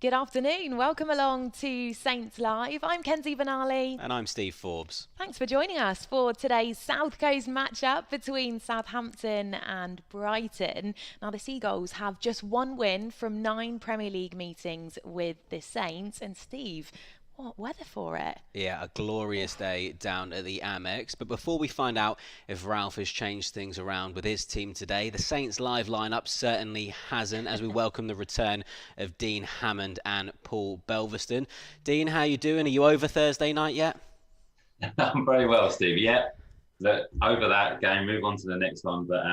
Good afternoon. Welcome along to Saints Live. I'm Kenzie Benali. And I'm Steve Forbes. Thanks for joining us for today's South Coast matchup between Southampton and Brighton. Now, the Seagulls have just one win from 9 Premier League meetings with the Saints. And Steve, what weather for it? Yeah, a glorious day down at the Amex. But before we find out if Ralph has changed things around with his team today, the Saints live lineup certainly hasn't, as we welcome the return of Dean Hammond and Paul Belveston. Dean, how you doing? Are you over Thursday night yet? I'm very well, Steve. Yeah, look, over that game, move on to the next one. But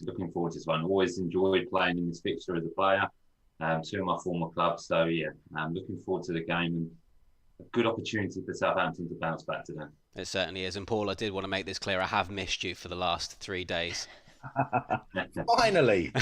looking forward to this one. Always enjoyed playing in this fixture as a player. Two of my former clubs. So yeah, I'm looking forward to the game and a good opportunity for Southampton to bounce back today. It certainly is. And Paul, I did want to make this clear. I have missed you for the last 3 days. Finally,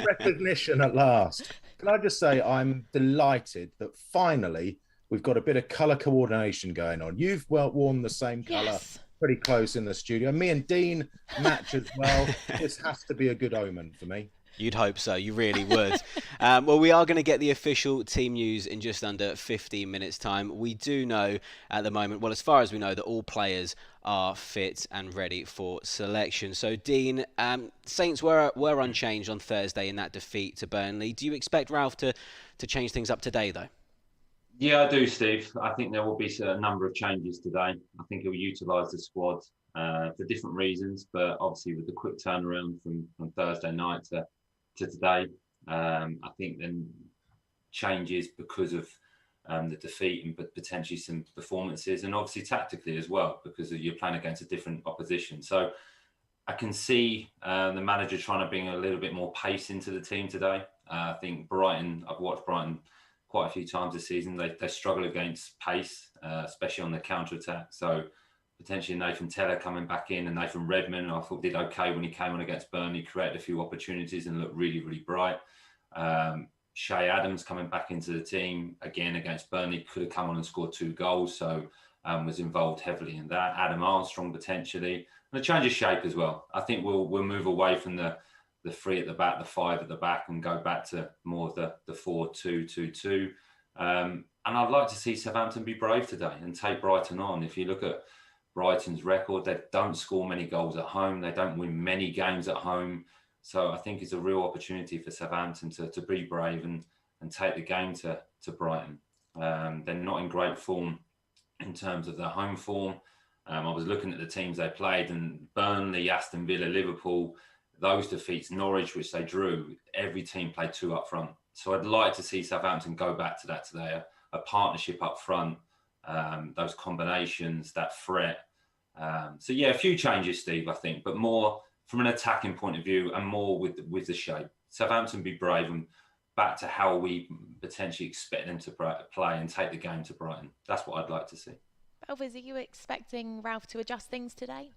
recognition at last. Can I just say I'm delighted that finally we've got a bit of colour coordination going on. You've worn the same colour, Yes. pretty close in the studio. Me and Dean match as well. This has to be a good omen for me. You'd hope so. You really would. Well, we are going to get the official team news in just under 15 minutes' time. We do know at the moment, well, as far as we know, that all players are fit and ready for selection. So, Dean, Saints were unchanged on Thursday in that defeat to Burnley. Do you expect Ralph to change things up today, though? Yeah, I do, Steve. I think there will be a number of changes today. I think he'll utilise the squad for different reasons, but obviously with the quick turnaround from Thursday night to today, I think then changes because of the defeat and potentially some performances, and obviously tactically as well, because you're playing against a different opposition. So I can see the manager trying to bring a little bit more pace into the team today. I think Brighton, I've watched Brighton quite a few times this season. They struggle against pace, especially on the counter-attack. So potentially Nathan Tella coming back in, and Nathan Redmond, I thought did okay when he came on against Burnley, created a few opportunities and looked really, really bright. Shay Adams coming back into the team again against Burnley, could have come on and scored 2 goals, so was involved heavily in that. Adam Armstrong potentially, and a change of shape as well. I think we'll move away from the 3 at the back, the 5 at the back, and go back to more of the 4-2-2-2. And I'd like to see Southampton be brave today and take Brighton on. If you look at Brighton's record, they don't score many goals at home. They don't win many games at home. So I think it's a real opportunity for Southampton to be brave and take the game to Brighton. They're not in great form in terms of their home form. I was looking at the teams they played, and Burnley, Aston Villa, Liverpool, those defeats, Norwich, which they drew, every team played 2 up front. So I'd like to see Southampton go back to that today, a partnership up front, those combinations, that threat. So yeah, a few changes, Steve, I think, but more from an attacking point of view and more with the shape. Southampton be brave and back to how we potentially expect them to play and take the game to Brighton. That's what I'd like to see. Elvis, are you expecting Ralph to adjust things today?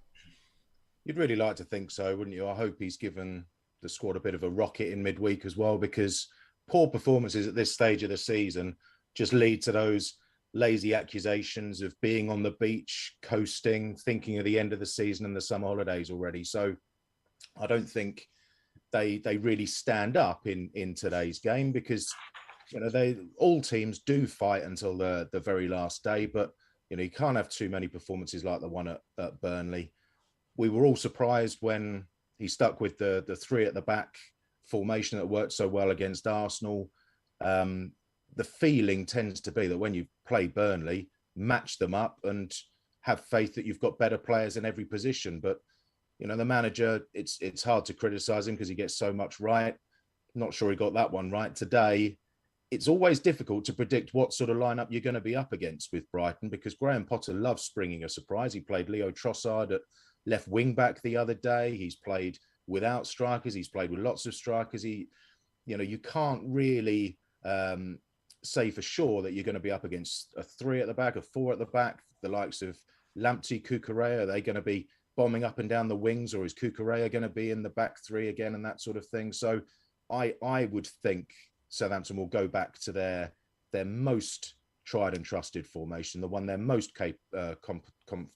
You'd really like to think so, wouldn't you? I hope he's given the squad a bit of a rocket in midweek as well, because poor performances at this stage of the season just lead to those lazy accusations of being on the beach, coasting, thinking of the end of the season and the summer holidays already. So I don't think they really stand up in today's game, because all teams do fight until the very last day, but you can't have too many performances like the one at Burnley. We were all surprised when he stuck with the 3 at the back formation that worked so well against Arsenal. The feeling tends to be that when you play Burnley, match them up and have faith that you've got better players in every position. But, the manager, it's hard to criticise him because he gets so much right. Not sure he got that one right today. It's always difficult to predict what sort of lineup you're going to be up against with Brighton, because Graham Potter loves springing a surprise. He played Leo Trossard at left wing back the other day. He's played without strikers. He's played with lots of strikers. You can't really say for sure that you're going to be up against a 3 at the back, a 4 at the back, the likes of Lamptey, Cucurella. Are they going to be bombing up and down the wings, or is Cucurella going to be in the back 3 again, and that sort of thing? So I would think Southampton will go back to their most tried and trusted formation, the one they're most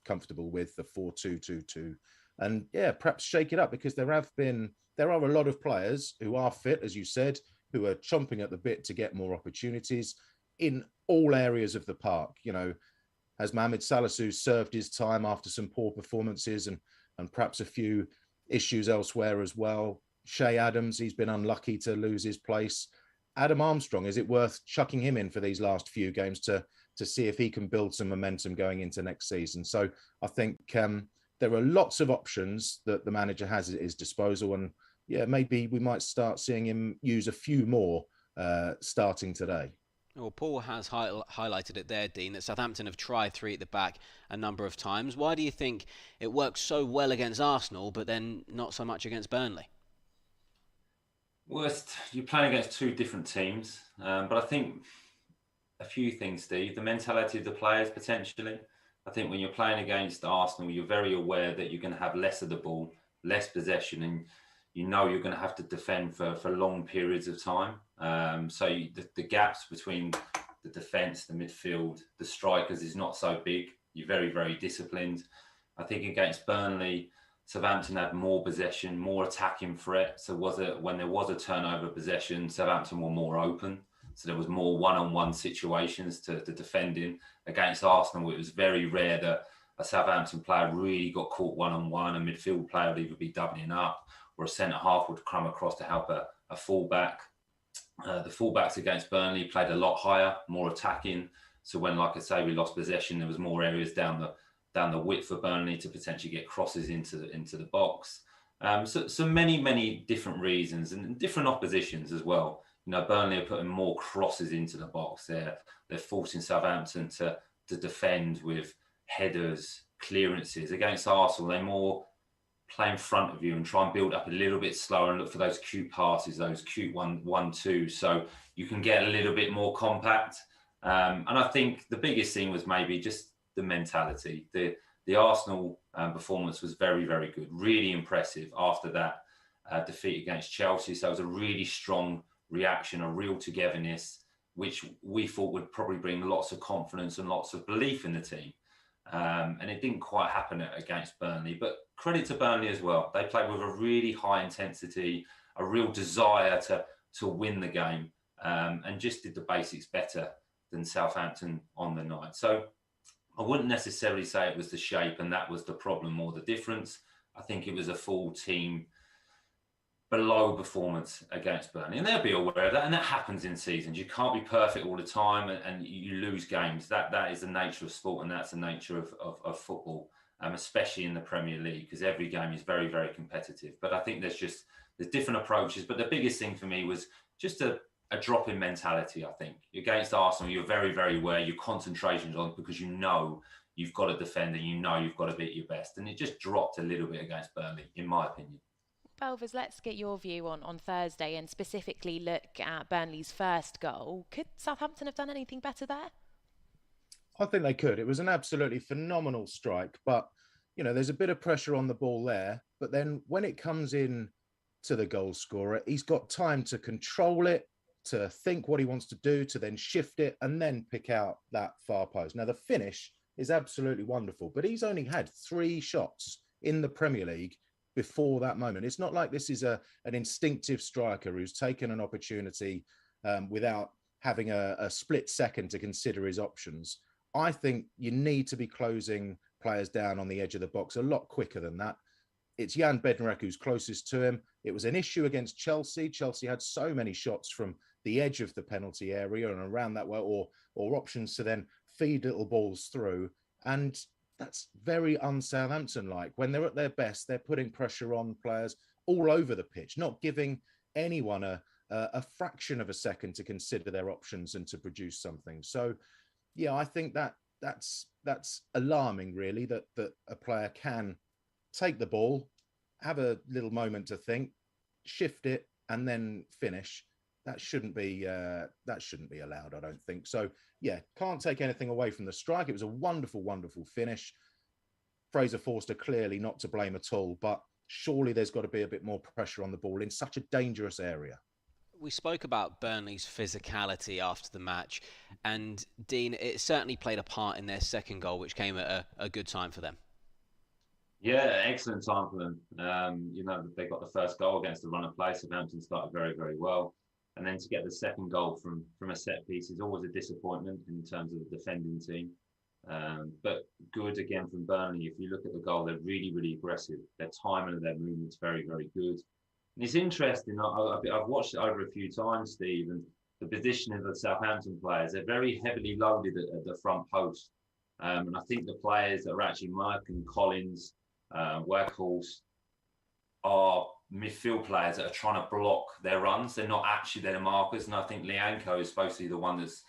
comfortable with, the 4-2-2-2. And yeah, perhaps shake it up, because there are a lot of players who are fit, as you said. who are chomping at the bit to get more opportunities in all areas of the park. You know, has Mohamed Salisu served his time after some poor performances and perhaps a few issues elsewhere as well? Shea Adams, he's been unlucky to lose his place. Adam Armstrong, is it worth chucking him in for these last few games to see if he can build some momentum going into next season? So I think there are lots of options that the manager has at his disposal, and yeah, maybe we might start seeing him use a few more starting today. Well, Paul has highlighted it there, Dean, that Southampton have tried three at the back a number of times. Why do you think it works so well against Arsenal, but then not so much against Burnley? Well, you're playing against two different teams, but I think a few things, Steve. The mentality of the players, potentially. I think when you're playing against Arsenal, you're very aware that you're going to have less of the ball, less possession, and you know you're going to have to defend for long periods of time. So the gaps between the defence, the midfield, the strikers is not so big. You're very, very disciplined. I think against Burnley, Southampton had more possession, more attacking threat. So when there was a turnover possession, Southampton were more open. So there was more one-on-one situations to defend in. Against Arsenal, it was very rare that a Southampton player really got caught one-on-one. A midfield player would either be doubling up or a centre-half would come across to help a full-back. The full-backs against Burnley played a lot higher, more attacking. So when, like I say, we lost possession, there was more areas down the width for Burnley to potentially get crosses into the box. So many different reasons and different oppositions as well. You know, Burnley are putting more crosses into the box. They're forcing Southampton to defend with headers, clearances. Against Arsenal, they're more play in front of you and try and build up a little bit slower and look for those cute passes, those cute 1-2, so you can get a little bit more compact. And I think the biggest thing was maybe just the mentality. The Arsenal performance was very, very good, really impressive after that defeat against Chelsea. So it was a really strong reaction, a real togetherness, which we thought would probably bring lots of confidence and lots of belief in the team. And it didn't quite happen against Burnley, but credit to Burnley as well. They played with a really high intensity, a real desire to win the game, and just did the basics better than Southampton on the night. So I wouldn't necessarily say it was the shape and that was the problem or the difference. I think it was a full team below performance against Burnley, and they'll be aware of that, and that happens in seasons. You can't be perfect all the time, and you lose games. That is the nature of sport, and that's the nature of football, especially in the Premier League, because every game is very, very competitive. But I think there's different approaches. But the biggest thing for me was just a drop in mentality. I think against Arsenal, you're very, very aware. Your concentration's on because you know you've got to defend and you know you've got to be at your best, and it just dropped a little bit against Burnley, in my opinion. Belvers, let's get your view on Thursday and specifically look at Burnley's first goal. Could Southampton have done anything better there? I think they could. It was an absolutely phenomenal strike, but you know, there's a bit of pressure on the ball there. But then when it comes in to the goal scorer, he's got time to control it, to think what he wants to do, to then shift it and then pick out that far post. Now, the finish is absolutely wonderful, but he's only had 3 shots in the Premier League before that moment. It's not like this is an instinctive striker who's taken an opportunity without having a split second to consider his options. I think you need to be closing players down on the edge of the box a lot quicker than that. It's Jan Bednarek who's closest to him. It was an issue against Chelsea. Chelsea had so many shots from the edge of the penalty area and around that way, or options to then feed little balls through. And that's very un-Southampton-like. When they're at their best, they're putting pressure on players all over the pitch, not giving anyone a fraction of a second to consider their options and to produce something. So, yeah, I think that's alarming, really, that a player can take the ball, have a little moment to think, shift it, and then finish. That shouldn't be allowed, I don't think. So, yeah, can't take anything away from the strike. It was a wonderful, wonderful finish. Fraser Forster clearly not to blame at all, but surely there's got to be a bit more pressure on the ball in such a dangerous area. We spoke about Burnley's physicality after the match, and Dean, it certainly played a part in their second goal, which came at a good time for them. Yeah, excellent time for them. You know, they got the first goal against the run of play. Southampton started very, very well. And then to get the second goal from a set piece is always a disappointment in terms of the defending team. But good again from Burnley. If you look at the goal, they're really, really aggressive. Their timing and their movement's very, very good. And it's interesting. I've watched it over a few times, Steve, and the position of the Southampton players, they're very heavily loaded at the front post. And I think the players that are actually Mark and Collins, Workhorse, are midfield players that are trying to block their runs. They're not actually their markers. And I think Lianco is supposed to be the one that's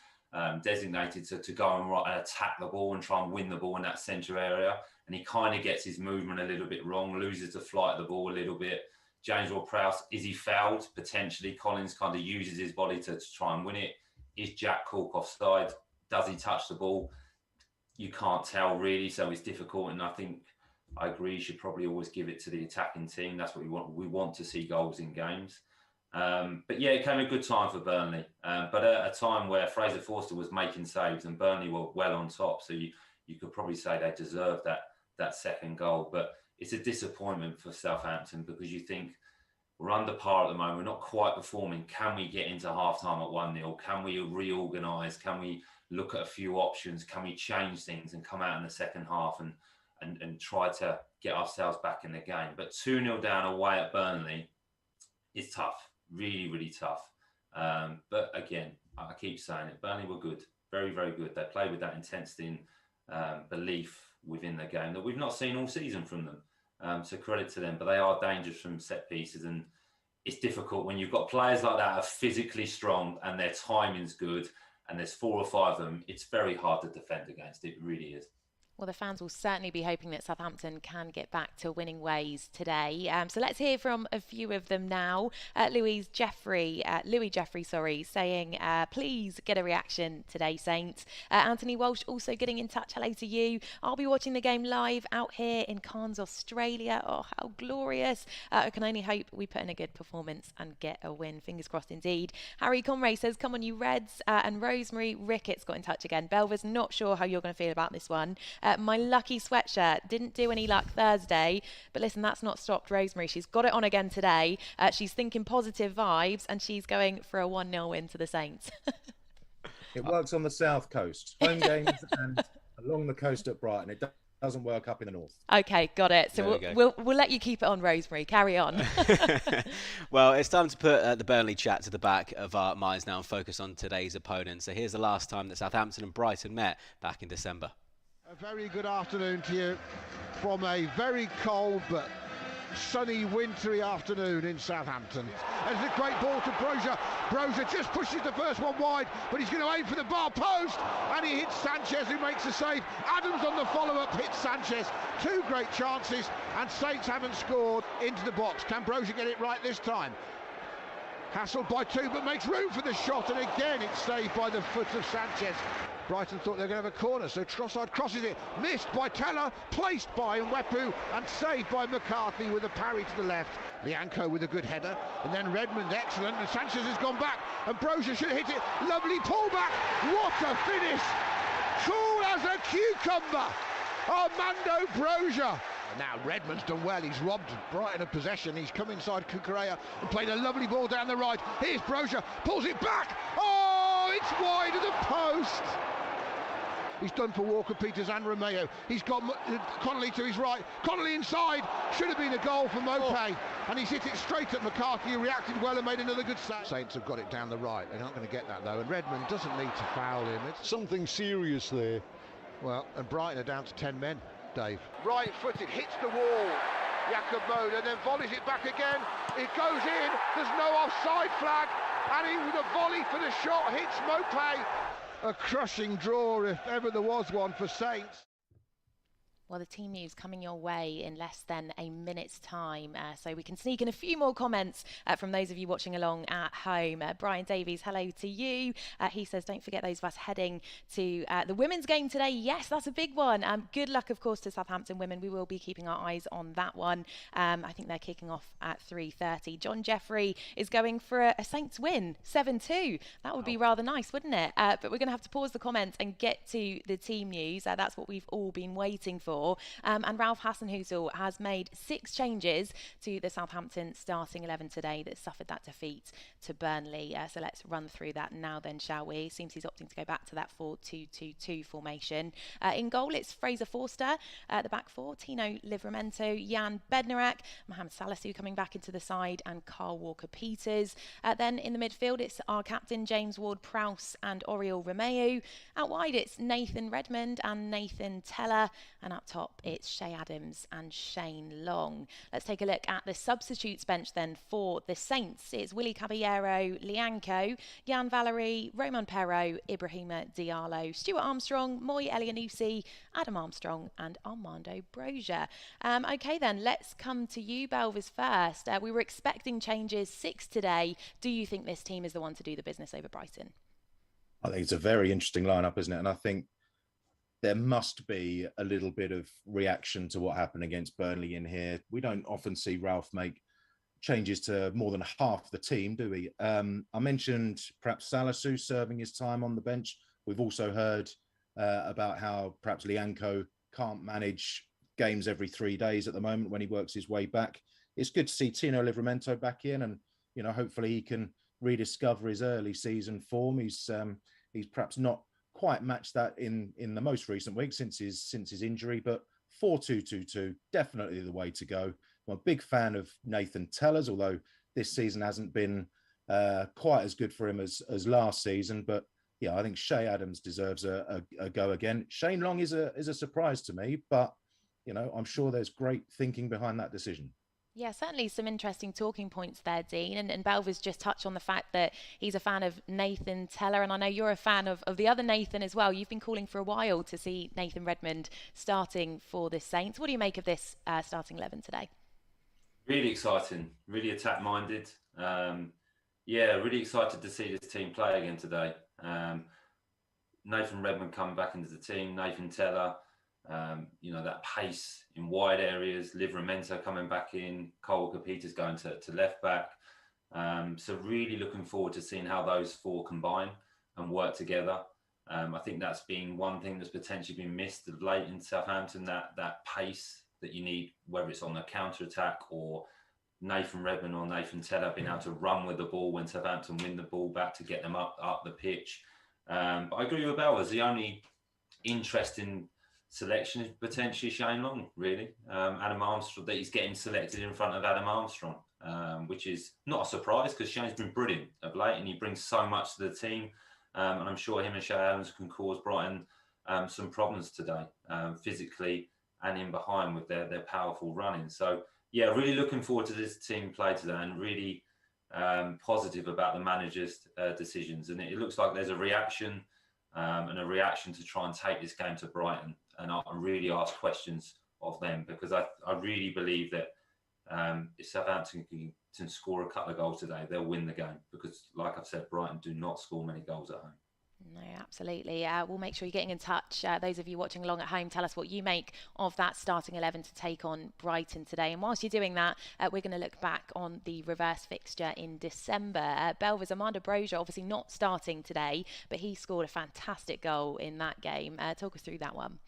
designated to go and attack the ball and try and win the ball in that centre area. And he kind of gets his movement a little bit wrong, loses the flight of the ball a little bit. James Ward-Prowse, is he fouled? Potentially. Collins kind of uses his body to try and win it. Is Jack Cork offside? Does he touch the ball? You can't tell really, so it's difficult. And I think I agree, you should probably always give it to the attacking team. That's what we want. We want to see goals in games. But yeah, it came a good time for Burnley. But at a time where Fraser Forster was making saves and Burnley were well on top. So you could probably say they deserved that second goal. But it's a disappointment for Southampton because you think we're under par at the moment. We're not quite performing. Can we get into half-time at 1-0? Can we reorganise? Can we look at a few options? Can we change things and come out in the second half and try to get ourselves back in the game? But 2-0 down away at Burnley is tough. Really, really tough. But again, I keep saying it. Burnley were good. Very, very good. They played with that intensity and belief within the game that we've not seen all season from them. So credit to them, but they are dangerous from set pieces, and it's difficult when you've got players like that are physically strong and their timing's good, and there's 4 or 5 of them. It's very hard to defend against. It really is. Well, the fans will certainly be hoping that Southampton can get back to winning ways today. So let's hear from a few of them now. Louis Jeffrey, saying, please get a reaction today, Saints. Anthony Walsh also getting in touch. Hello to you. I'll be watching the game live out here in Cairns, Australia. Oh, how glorious. I can only hope we put in a good performance and get a win. Fingers crossed indeed. Harry Conray says, come on, you Reds. And Rosemary Ricketts got in touch again. Belver's not sure how you're going to feel about this one. My lucky sweatshirt didn't do any luck Thursday, but listen, that's not stopped Rosemary. She's got it on again today. She's thinking positive vibes, and she's going for a 1-0 win to the Saints. It works on the south coast, home games and along the coast at Brighton. It doesn't work up in the north. Okay, got it. So we'll let you keep it on, Rosemary. Carry on. Well, it's time to put the Burnley chat to the back of our minds now and focus on today's opponent. So here's the last time that Southampton and Brighton met back in December. A very good afternoon to you from a very cold but sunny, wintry afternoon in Southampton. There's a great ball to Broja. Broja just pushes the first one wide, but he's going to aim for the bar post, and he hits Sanchez, who makes the save. Adams on the follow-up hits Sanchez. 2 great chances, and Saints haven't scored into the box. Can Broja get it right this time? Hassled by 2, but makes room for the shot, and again it's saved by the foot of Sanchez. Brighton thought they were going to have a corner, so Trossard crosses it. Missed by Teller, placed by Mwepu, and saved by McCarthy with a parry to the left. Lianco with a good header, and then Redmond, excellent, and Sanchez has gone back, and Broja should hit it. Lovely pullback. What a finish! Cool as a cucumber. Armando Broja. Now Redmond's done well. He's robbed Brighton of possession. He's come inside Cucurella and played a lovely ball down the right. Here's Broja, pulls it back. Oh, it's wide of the post. He's done for Walker-Peters and Romeo. He's got Connolly to his right. Connolly inside. Should have been a goal for Mopé. And he's hit it straight at McCarthy, who reacted well and made another good save. Saints have got it down the right. They're not going to get that, though. And Redmond doesn't need to foul him. It's something serious there. Well, and Brighton are down to 10 men, Dave. Right-footed, hits the wall. Jakob Mode, and then volleys it back again. It goes in. There's no offside flag. And he with a volley for the shot hits Mopé. A crushing draw, if ever there was one, for Saints. Well, the team news coming your way in less than a minute's time, so we can sneak in a few more comments from those of you watching along at home. Brian Davies, hello to you. He says, don't forget those of us heading to the women's game today. Yes, that's a big one. Good luck, of course, to Southampton women. We will be keeping our eyes on that one. I think they're kicking off at 3:30. John Jeffrey is going for a Saints win, 7-2. That would be rather nice, wouldn't it? But we're going to have to pause the comments and get to the team news. That's what we've all been waiting for. for. And Ralph Hasenhüttl has made 6 changes to the Southampton starting 11 today that suffered that defeat to Burnley. So let's run through that now then, shall we? Seems he's opting to go back to that 4-2-2-2 formation. In goal, it's Fraser Forster. At the back four, Tino Livramento, Jan Bednarek, Mohamed Salisu coming back into the side, and Carl Walker-Peters. Then in the midfield, it's our captain James Ward-Prowse and Oriol Romeu. Out wide, it's Nathan Redmond and Nathan Teller. And up top, it's Shay Adams and Shane Long. Let's take a look at the substitutes bench then for the Saints. It's Willy Caballero, Lianco, Jan Valery, Roman Perro, Ibrahima Diallo, Stuart Armstrong, Moy Elianusi, Adam Armstrong and Armando Broja. OK then, let's come to you, Belvis, first. We were expecting changes, 6 today. Do you think this team is the one to do the business over Brighton? I think it's a very interesting lineup, isn't it? And I think there must be a little bit of reaction to what happened against Burnley in here. We don't often see Ralph make changes to more than half the team, do we? I mentioned perhaps Salisu serving his time on the bench. We've also heard about how perhaps Lianco can't manage games every 3 days at the moment when he works his way back. It's good to see Tino Livramento back in, and hopefully he can rediscover his early season form. He's perhaps not quite matched that in the most recent week since his injury, but 4-2-2-2 definitely the way to go. I'm a big fan of Nathan Tellers, although this season hasn't been quite as good for him as last season. But yeah, I think Shay Adams deserves a go again. Shane Long is a surprise to me, but I'm sure there's great thinking behind that decision. Yeah, certainly some interesting talking points there, Dean. And Belvis just touched on the fact that he's a fan of Nathan Teller. And I know you're a fan of the other Nathan as well. You've been calling for a while to see Nathan Redmond starting for the Saints. What do you make of this starting 11 today? Really exciting, really attack-minded. Really excited to see this team play again today. Nathan Redmond coming back into the team, Nathan Teller, that pace in wide areas, Livramento coming back in, Carl Walker-Peters going to left back. So really looking forward to seeing how those 4 combine and work together. I think that's been one thing that's potentially been missed of late in Southampton, that pace that you need, whether it's on the counter-attack or Nathan Redmond or Nathan Teller being able to run with the ball when Southampton win the ball back to get them up the pitch. But I agree with Belvis. The only interesting selection is potentially Shane Long, really. Adam Armstrong, that he's getting selected in front of Adam Armstrong, which is not a surprise because Shane's been brilliant of late and he brings so much to the team. And I'm sure him and Shay Adams can cause Brighton some problems today, physically and in behind with their powerful running. So, yeah, really looking forward to this team play today and really positive about the manager's decisions. And it looks like there's a reaction and a reaction to try and take this game to Brighton. And I really ask questions of them because I really believe that if Southampton can score a couple of goals today, they'll win the game because, like I've said, Brighton do not score many goals at home. No, absolutely. We'll make sure you're getting in touch. Those of you watching along at home, tell us what you make of that starting 11 to take on Brighton today. And whilst you're doing that, we're going to look back on the reverse fixture in December. Belvis, Armando Broja, obviously not starting today, but he scored a fantastic goal in that game. Talk us through that one.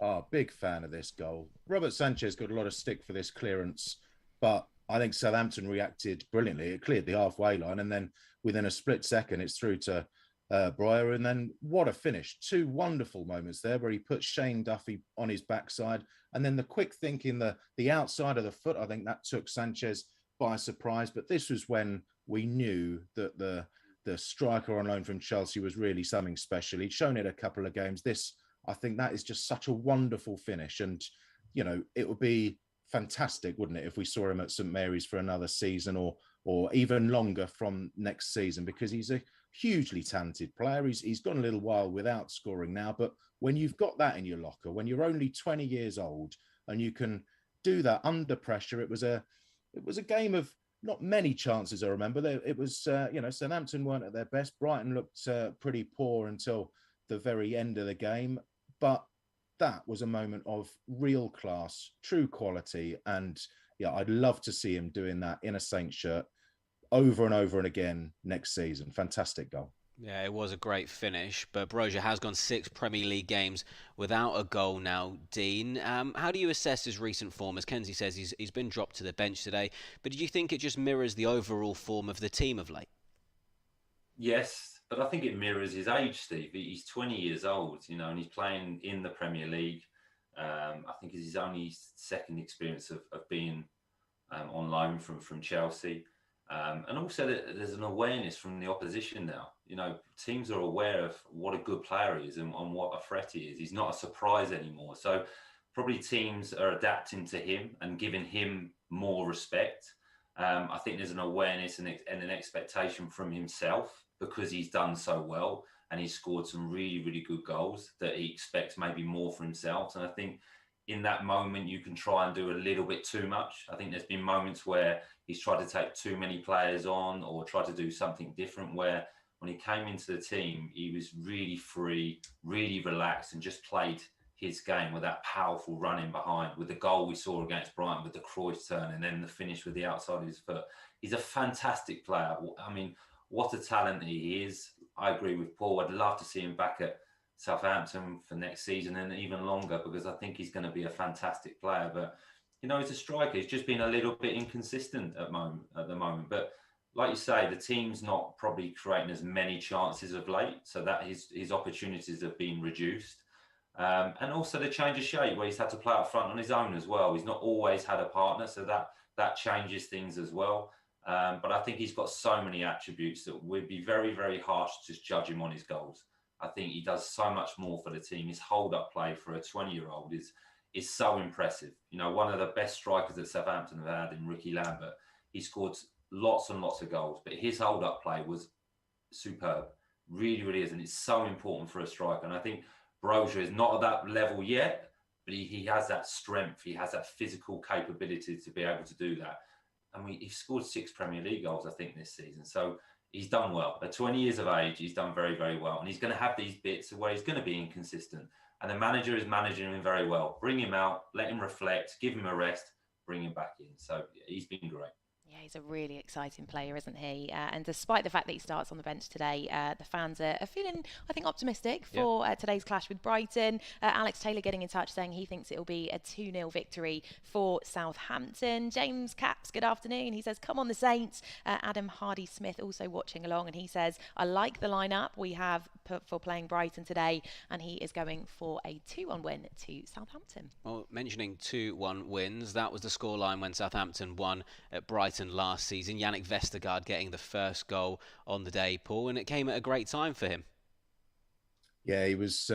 Oh, big fan of this goal. Robert Sanchez got a lot of stick for this clearance, but I think Southampton reacted brilliantly. It cleared the halfway line, and then within a split second, it's through to Broja, and then what a finish. 2 wonderful moments there where he put Shane Duffy on his backside, and then the quick thinking, the outside of the foot, I think that took Sanchez by surprise. But this was when we knew that the striker on loan from Chelsea was really something special. He'd shown it a couple of games. I think that is just such a wonderful finish. And, it would be fantastic, wouldn't it, if we saw him at St Mary's for another season or even longer from next season, because he's a hugely talented player. He's gone a little while without scoring now, but when you've got that in your locker, when you're only 20 years old and you can do that under pressure, it was a game of not many chances. I remember it was, Southampton weren't at their best. Brighton looked pretty poor until the very end of the game, but that was a moment of real class, true quality. And yeah, I'd love to see him doing that in a Saints shirt over and over and again next season. Fantastic goal. Yeah, it was a great finish, but Broja has gone 6 Premier League games without a goal now, Dean. How do you assess his recent form? As Kenzie says, he's been dropped to the bench today, but do you think it just mirrors the overall form of the team of late? Yes, but I think it mirrors his age, Steve. He's 20 years old, and he's playing in the Premier League. I think it's his only second experience of being on loan from Chelsea. And also there's an awareness from the opposition now. Teams are aware of what a good player he is and what a threat he is. He's not a surprise anymore. So probably teams are adapting to him and giving him more respect. I think there's an awareness and an expectation from himself because he's done so well and he's scored some really, really good goals that he expects maybe more for himself. And I think in that moment, you can try and do a little bit too much. I think there's been moments where he's tried to take too many players on or try to do something different, where when he came into the team, he was really free, really relaxed and just played his game with that powerful running behind, with the goal we saw against Brighton with the Cruyff turn and then the finish with the outside of his foot. He's a fantastic player. I mean, what a talent he is. I agree with Paul. I'd love to see him back at Southampton for next season and even longer, because I think he's going to be a fantastic player. But he's a striker. He's just been a little bit inconsistent at the moment. But like you say, the team's not probably creating as many chances of late, so that his opportunities have been reduced. And also the change of shape, where he's had to play up front on his own as well. He's not always had a partner, so that changes things as well. But I think he's got so many attributes that would be very, very harsh to just judge him on his goals. I think he does so much more for the team. His hold-up play for a 20-year-old is so impressive. One of the best strikers that Southampton have had in Ricky Lambert. He scored lots and lots of goals, but his hold-up play was superb. Really, really is, and it's so important for a striker. And I think Broja is not at that level yet, but he has that strength. He has that physical capability to be able to do that. And he scored 6 Premier League goals, I think, this season. So he's done well. At 20 years of age, he's done very, very well. And he's going to have these bits where he's going to be inconsistent. And the manager is managing him very well. Bring him out, let him reflect, give him a rest, bring him back in. So he's been great. Yeah, he's a really exciting player, isn't he? And despite the fact that he starts on the bench today, the fans are feeling, I think, optimistic for today's clash with Brighton. Alex Taylor getting in touch saying he thinks it will be a 2-0 victory for Southampton. James Caps, good afternoon. He says, come on the Saints. Adam Hardy-Smith also watching along, and he says, I like the lineup we have for playing Brighton today, and he is going for a 2-1 win to Southampton. Well, mentioning 2-1 wins, that was the scoreline when Southampton won at Brighton last season. Yannick Vestergaard getting the first goal on the day, Paul, and it came at a great time for him. Yeah, he was.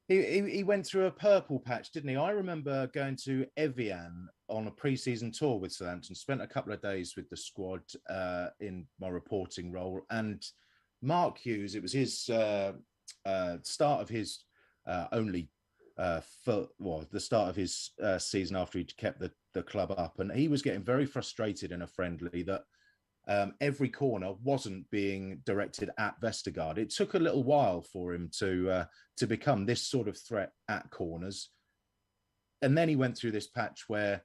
He went through a purple patch, didn't he? I remember going to Evian on a pre-season tour with Southampton. Spent a couple of days with the squad in my reporting role, and Mark Hughes. It was his start of his the start of his season after he'd kept the club up, and he was getting very frustrated in a friendly that every corner wasn't being directed at Vestergaard. It took a little while for him to become this sort of threat at corners, and then he went through this patch where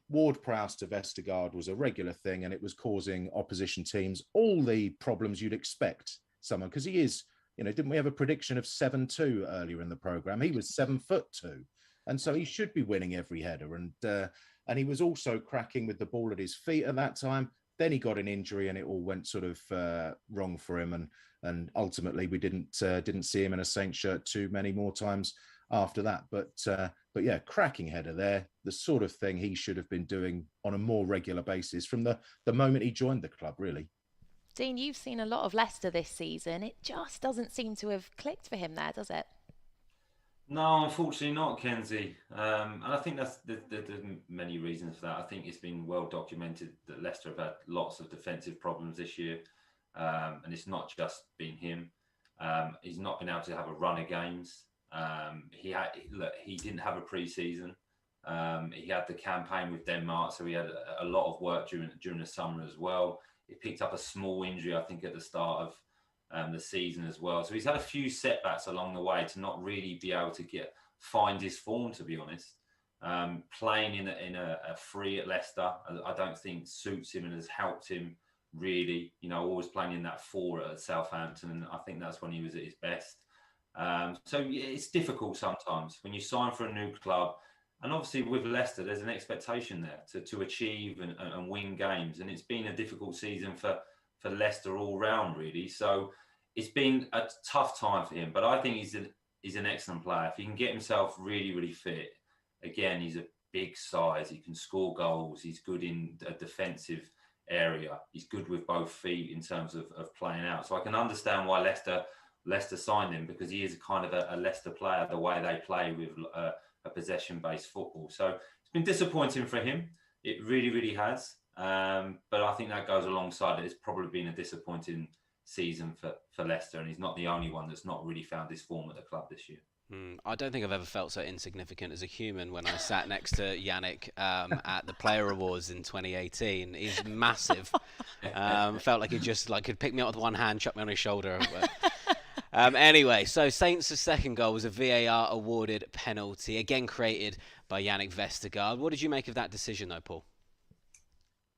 Ward-Prowse to Vestergaard was a regular thing, and it was causing opposition teams all the problems you'd expect someone, because he is. Didn't we have a prediction of 7-2 earlier in the programme? He was 7'2", and so he should be winning every header. And he was also cracking with the ball at his feet at that time. Then he got an injury, and it all went sort of wrong for him. And ultimately, we didn't see him in a Saints shirt too many more times after that. But yeah, cracking header there, the sort of thing he should have been doing on a more regular basis from the moment he joined the club, really. Dean, you've seen a lot of Leicester this season. It just doesn't seem to have clicked for him there, does it? No, unfortunately not, Kenzie. And I think there's many reasons for that. I think it's been well documented that Leicester have had lots of defensive problems this year. And it's not just been him. He's not been able to have a run of games. He didn't have a pre-season. He had the campaign with Denmark, so he had a lot of work during the summer as well. He picked up a small injury, I think, at the start of the season as well. So he's had a few setbacks along the way to not really be able to find his form, to be honest. Playing in a free at Leicester, I don't think suits him and has helped him really. Always playing in that 4 at Southampton, and I think that's when he was at his best. So yeah, it's difficult sometimes when you sign for a new club. And obviously with Leicester, there's an expectation there to achieve and win games. And it's been a difficult season for Leicester all round, really. So it's been a tough time for him. But I think he's an excellent player. If he can get himself really, really fit, again, he's a big size. He can score goals. He's good in a defensive area. He's good with both feet in terms of playing out. So I can understand why Leicester signed him, because he is kind of a Leicester player, the way they play with a possession-based football. So it's been disappointing for him. It really, really has. But I think that goes alongside it. It's probably been a disappointing season for Leicester, and he's not the only one that's not really found his form at the club this year. I don't think I've ever felt so insignificant as a human when I sat next to Yannick at the Player Awards in 2018. He's massive. Felt like he just could pick me up with one hand, chuck me on his shoulder. Anyway, so Saints' second goal was a VAR awarded penalty, again created by Yannick Vestergaard. What did you make of that decision, though, Paul?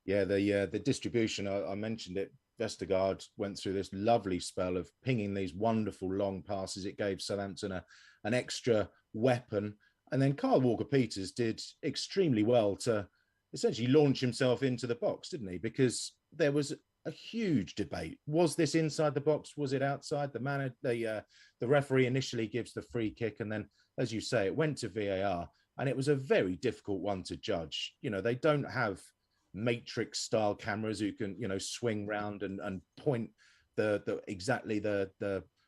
Yeah, the distribution, I mentioned it. Vestergaard went through this lovely spell of pinging these wonderful long passes. It gave Southampton an extra weapon. And then Kyle Walker-Peters did extremely well to essentially launch himself into the box, didn't he? Because there was a huge debate. Was this inside the box? Was it outside? The referee initially gives the free kick, and then, as you say, it went to VAR, and it was a very difficult one to judge. They don't have Matrix style cameras who can, swing round and point exactly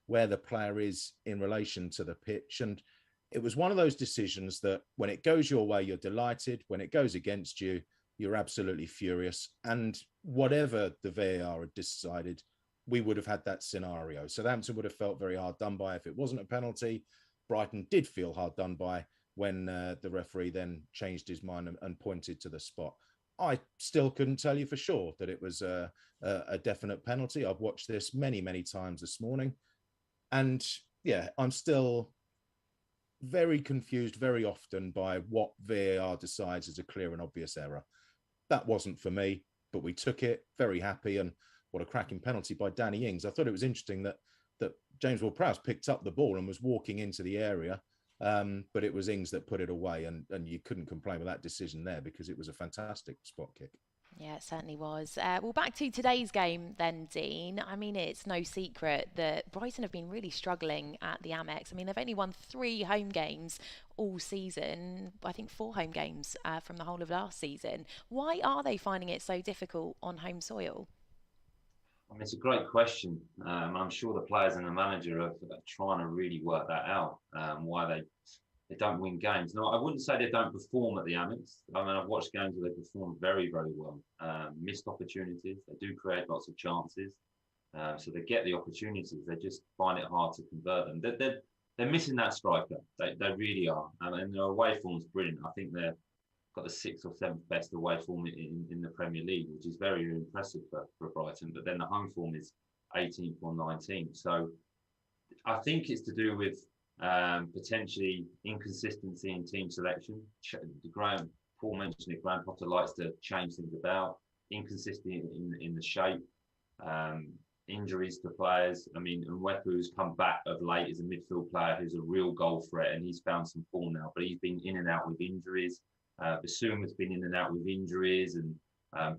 where the player is in relation to the pitch. And it was one of those decisions that when it goes your way, you're delighted. When it goes against you, you're absolutely furious. And whatever the VAR had decided, we would have had that scenario. Southampton would have felt very hard done by if it wasn't a penalty. Brighton did feel hard done by when the referee then changed his mind and pointed to the spot. I still couldn't tell you for sure that it was a definite penalty. I've watched this many, many times this morning. And yeah, I'm still very confused very often by what VAR decides is a clear and obvious error. That wasn't for me, but we took it, very happy. And what a cracking penalty by Danny Ings. I thought it was interesting that James Ward-Prowse picked up the ball and was walking into the area. But it was Ings that put it away, and you couldn't complain with that decision there because it was a fantastic spot kick. Yeah, it certainly was. Well, back to today's game then, Dean. I mean, it's no secret that Brighton have been really struggling at the Amex. I mean, they've only won 3 home games all season. I think 4 home games from the whole of last season. Why are they finding it so difficult on home soil? I mean, it's a great question. I'm sure the players and the manager are trying to really work that out, why they don't win games. No, I wouldn't say they don't perform at the Amex. I mean, I've watched games where they perform very, very well. Missed opportunities. They do create lots of chances. So they get the opportunities. They just find it hard to convert them. They're missing that striker. They really are. And their away form's brilliant. I think they're got the 6th or 7th best away form in the Premier League, which is very impressive for Brighton. But then the home form is 18th or 19th. So I think it's to do with potentially inconsistency in team selection. Paul mentioned it, Graham Potter likes to change things about. Inconsistency in the shape, injuries to players. I mean, Nwepu's come back of late as a midfield player who's a real goal threat, and he's found some form now, but he's been in and out with injuries. Bissouma's been in and out with injuries and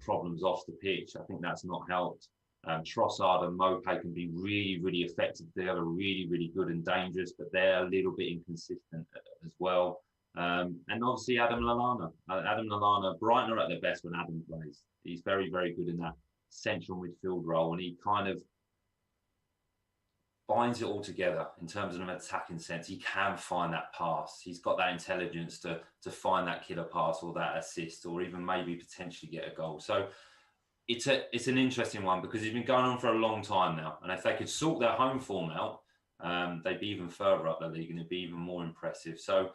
problems off the pitch. I think that's not helped. Trossard and Mopé can be really, really effective. They are really, really good and dangerous, but they're a little bit inconsistent as well. And obviously Adam Lallana. Brighton are at their best when Adam plays. He's very, very good in that central midfield role, and he kind of binds it all together in terms of an attacking sense. He can find that pass. He's got that intelligence to find that killer pass or that assist, or even maybe potentially get a goal. So it's an interesting one because he's been going on for a long time now. And if they could sort their home form out, they'd be even further up the league and it'd be even more impressive. So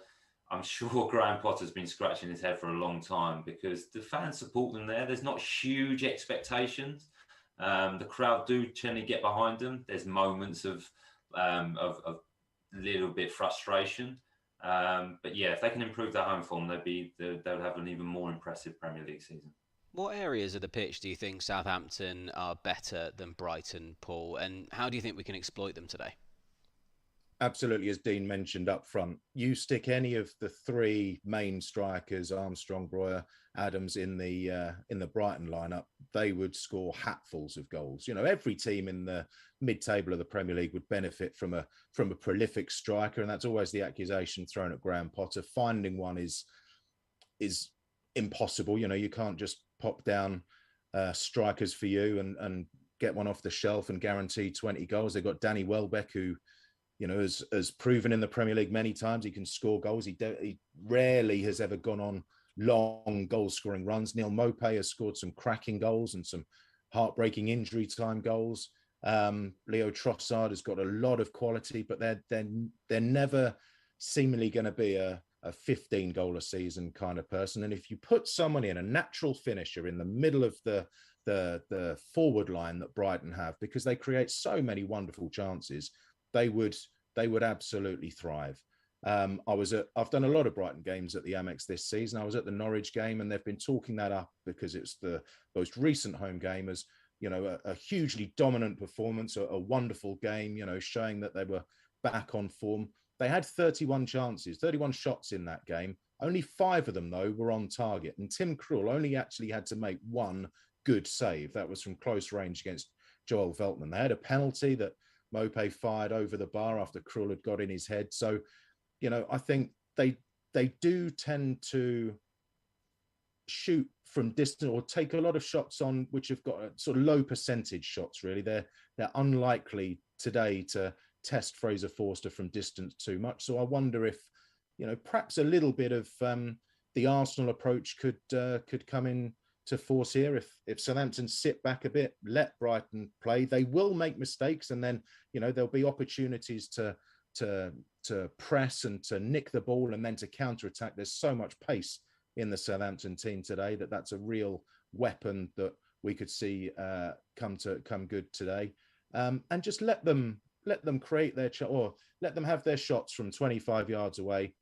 I'm sure Graham Potter's been scratching his head for a long time because the fans support them there. There's not huge expectations. The crowd do generally get behind them. There's moments of little bit frustration. But yeah, if they can improve their home form, they'll have an even more impressive Premier League season. What areas of the pitch do you think Southampton are better than Brighton, Paul? And how do you think we can exploit them today? Absolutely, as Dean mentioned up front, you stick any of the three main strikers, Armstrong, Broja, Adams, in the Brighton lineup, they would score hatfuls of goals. You know, every team in the mid-table of the Premier League would benefit from a prolific striker, and that's always the accusation thrown at Graham Potter. Finding one is impossible. You know, you can't just pop down strikers for you and get one off the shelf and guarantee 20 goals. They've got Danny Welbeck, who, you know, has proven in the Premier League many times he can score goals. He rarely has ever gone on long goal-scoring runs. Neil Maupay has scored some cracking goals and some heartbreaking injury time goals. Leo Trossard has got a lot of quality, but they're never seemingly going to be a 15 goal a season kind of person. And if you put someone in, a natural finisher in the middle of the forward line that Brighton have, because they create so many wonderful chances, they would absolutely thrive. I've done a lot of Brighton games at the Amex this season. I was at the Norwich game, and they've been talking that up because it's the most recent home game as, you know, a hugely dominant performance, a wonderful game, you know, showing that they were back on form. They had 31 chances, 31 shots in that game. Only 5 of them, though, were on target. And Tim Krul only actually had to make one good save. That was from close range against Joel Veltman. They had a penalty that Maupay fired over the bar after Krul had got in his head. So, you know, I think they do tend to shoot from distance or take a lot of shots on which have got a sort of low percentage shots, really. They're unlikely today to test Fraser Forster from distance too much. So I wonder if, you know, perhaps a little bit of the Arsenal approach could come in to force here. If Southampton sit back a bit, let Brighton play, they will make mistakes, and then, you know, there'll be opportunities to press and to nick the ball and then to counter attack. There's so much pace in the Southampton team today that's a real weapon that we could see come good today. And just let them create their or let them have their shots from 25 yards away.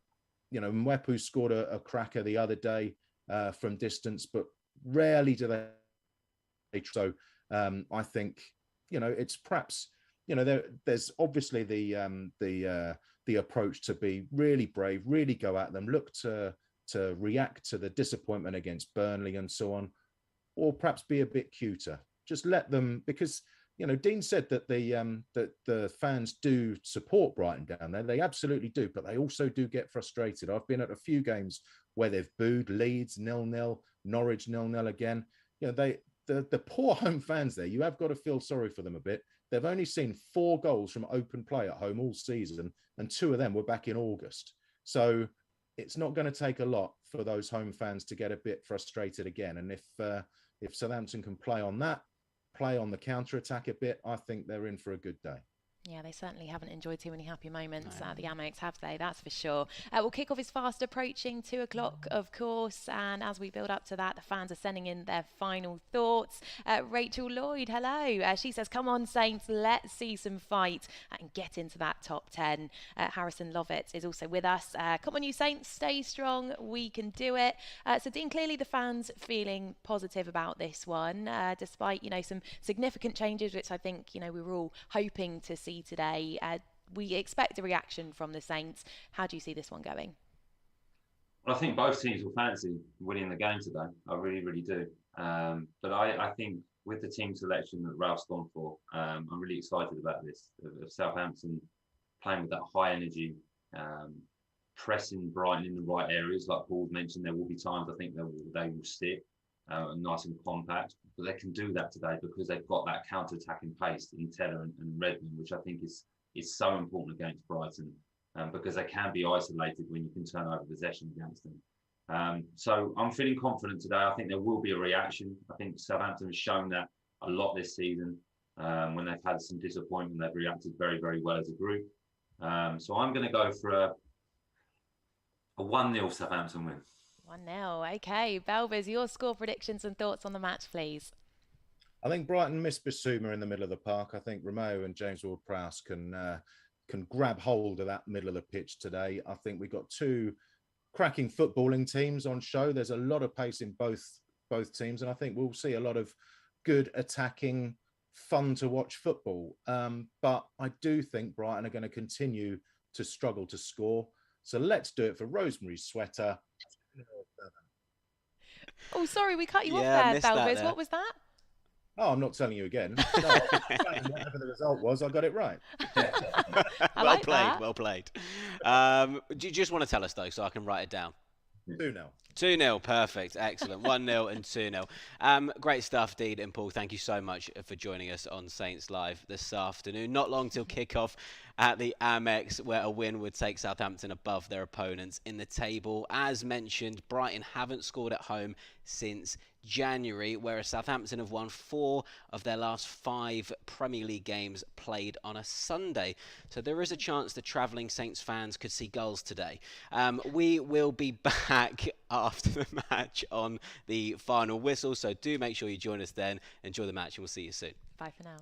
You know, Mwepu scored a cracker the other day from distance, but rarely do they. So I think, you know, it's perhaps, you know, there's obviously the approach to be really brave, really go at them, look to react to the disappointment against Burnley and so on, or perhaps be a bit cuter. Just let them, because, you know, Dean said that the fans do support Brighton down there. They absolutely do, but they also do get frustrated. I've been at a few games where they've booed. Leeds 0-0, Norwich 0-0 again. You know, the poor home fans there, you have got to feel sorry for them a bit. They've only seen 4 goals from open play at home all season, and 2 of them were back in August. So it's not going to take a lot for those home fans to get a bit frustrated again. And if Southampton can play on the counter-attack a bit, I think they're in for a good day. Yeah, they certainly haven't enjoyed too many happy moments at the Amex, have they? That's for sure. Well, kick-off is fast approaching, 2 o'clock, of course. And as we build up to that, the fans are sending in their final thoughts. Rachel Lloyd, hello. She says, come on, Saints, let's see some fight and get into that top 10. Harrison Lovett is also with us. Come on, you Saints, stay strong. We can do it. So, Dean, clearly the fans feeling positive about this one, despite, you know, some significant changes, which I think, you know, we were all hoping to see today. We expect a reaction from the Saints. How do you see this one going? Well, I think both teams will fancy winning the game today. I really, really do. But I think with the team selection that Ralph's gone for, I'm really excited about this. Of Southampton playing with that high energy, pressing Brighton in the right areas. Like Paul mentioned, there will be times I think they will sit nice and compact, but they can do that today because they've got that counter-attacking pace in Teller and Redmond, which I think is so important against Brighton, because they can be isolated when you can turn over possession against them. So I'm feeling confident today. I think there will be a reaction. I think Southampton has shown that a lot this season. When they've had some disappointment, they've reacted very, very well as a group. So I'm going to go for a 1-0 Southampton win. 1-0. Okay, Belvers, your score predictions and thoughts on the match, please. I think Brighton miss Bissouma in the middle of the park. I think Romeo and James Ward-Prowse can grab hold of that middle of the pitch today. I think we've got 2 cracking footballing teams on show. There's a lot of pace in both both teams, and I think we'll see a lot of good attacking, fun to watch football. But I do think Brighton are going to continue to struggle to score. So let's do it for Rosemary's Sweater. Oh, sorry, we cut you off Yeah, I there, missed that Belvis. there. What was that? Oh, I'm not telling you again. No, whatever the result was, I got it right. Well like played, that. well played. Do you just want to tell us, though, so I can write it down? 2-0. 2-0, perfect, excellent. 1-0 and 2-0. Great stuff, Dean and Paul. Thank you so much for joining us on Saints Live this afternoon. Not long till kick-off at the Amex, where a win would take Southampton above their opponents in the table. As mentioned, Brighton haven't scored at home since January, whereas Southampton have won 4 of their last 5 Premier League games played on a Sunday. So there is a chance the travelling Saints fans could see goals today. We will be back after the match on the final whistle, so do make sure you join us then. Enjoy the match and we'll see you soon. Bye for now.